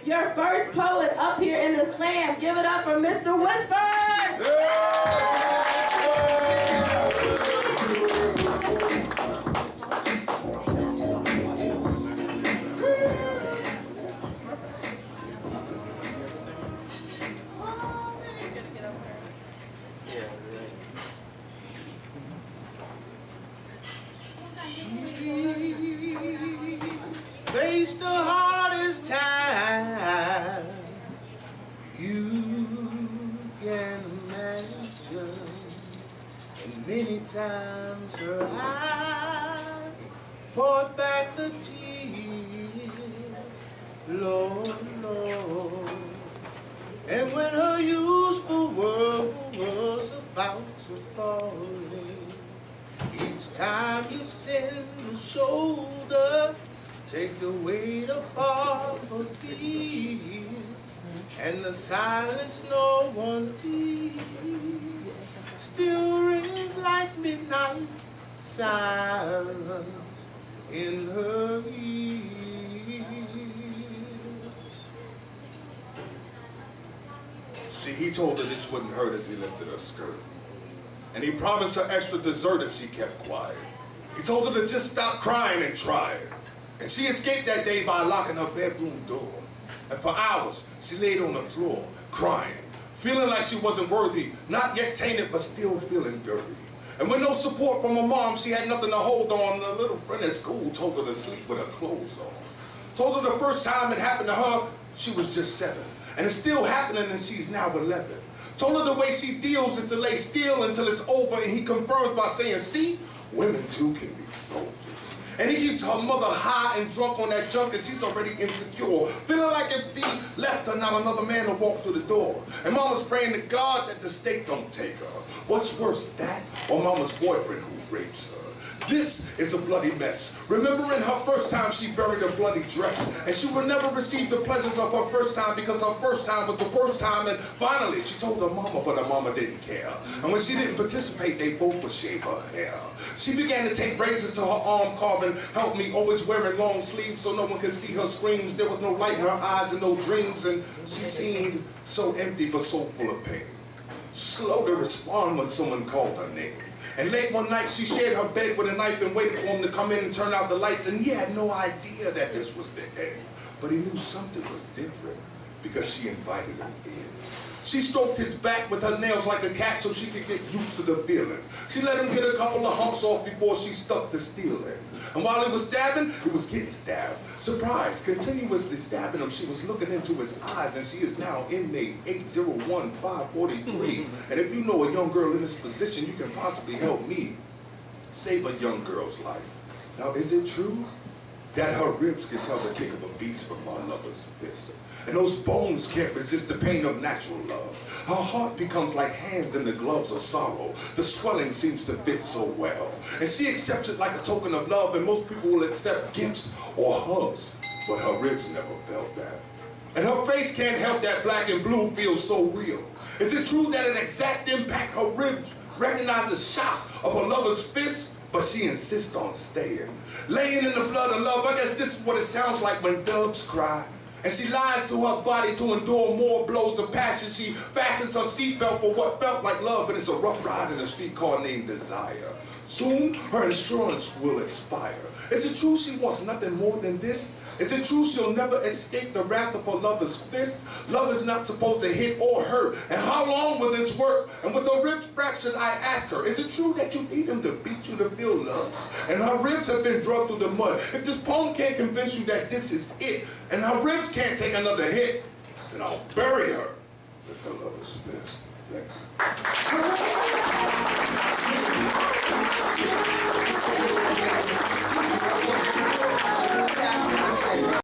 your first poet up here in the slam. Give it up for Mr. Whispers! Face the hardest time you can imagine, and many times her eyes fought back the tears, Lord, Lord. And when her useful world was about to fall in, each time you send a shoulder, take the weight off her feet, and the silence no one heeds still rings like midnight silence in her ear. See, he told her this wouldn't hurt as he lifted her skirt. And he promised her extra dessert if she kept quiet. He told her to just stop crying and try it. And she escaped that day by locking her bedroom door. And for hours, she laid on the floor, crying, feeling like she wasn't worthy, not yet tainted, but still feeling dirty. And with no support from her mom, she had nothing to hold on. The little friend at school told her to sleep with her clothes on. Told her the first time it happened to her, she was just 7. And it's still happening, and she's now 11. Told her the way she deals is to lay still until it's over, and he confirms by saying, see, women too can be soldiers. And he keeps her mother high and drunk on that junk, and she's already insecure, feeling like if he left her, not another man will walk through the door. And mama's praying to God that the state don't take her. What's worse, that or mama's boyfriend who rapes her? This is a bloody mess. Remembering her first time she buried a bloody dress, and she would never receive the pleasures of her first time because her first time was the worst time. And finally she told her mama, but her mama didn't care. And when she didn't participate, they both would shave her hair. She began to take razors to her arm, carving help me, always wearing long sleeves so no one could see her screams. There was no light in her eyes and no dreams, and she seemed so empty but so full of pain. Slow to respond when someone called her name. And late one night she shared her bed with a knife and waited for him to come in and turn out the lights, and he had no idea that this was the end. But he knew something was different because she invited him in. She stroked his back with her nails like a cat so she could get used to the feeling. She let him get a couple of humps off before she stuck the steel in. And while he was stabbing, he was getting stabbed. Surprised, continuously stabbing him, she was looking into his eyes, and she is now inmate 801543. And if you know a young girl in this position, you can possibly help me save a young girl's life. Now, is it true that her ribs can tell the kick of a beast from my lover's fist? And those bones can't resist the pain of natural love. Her heart becomes like hands in the gloves of sorrow. The swelling seems to fit so well. And she accepts it like a token of love, and most people will accept gifts or hugs, but her ribs never felt that. And her face can't help that black and blue feels so real. Is it true that at exact impact her ribs recognize the shock of her lover's fist? But she insists on staying. Laying in the blood of love, I guess this is what it sounds like when doves cry. And she lies to her body to endure more blows of passion. She fastens her seatbelt for what felt like love, but it's a rough ride in a streetcar named Desire. Soon, her insurance will expire. Is it true she wants nothing more than this? Is it true she'll never escape the wrath of her lover's fist? Love is not supposed to hit or hurt. And how long will this work? And with her ribs fractured, I ask her, is it true that you need him to beat you to feel love? And her ribs have been drugged through the mud. If this poem can't convince you that this is it, and her ribs can't take another hit, then I'll bury her with her lover's fist. Thank you.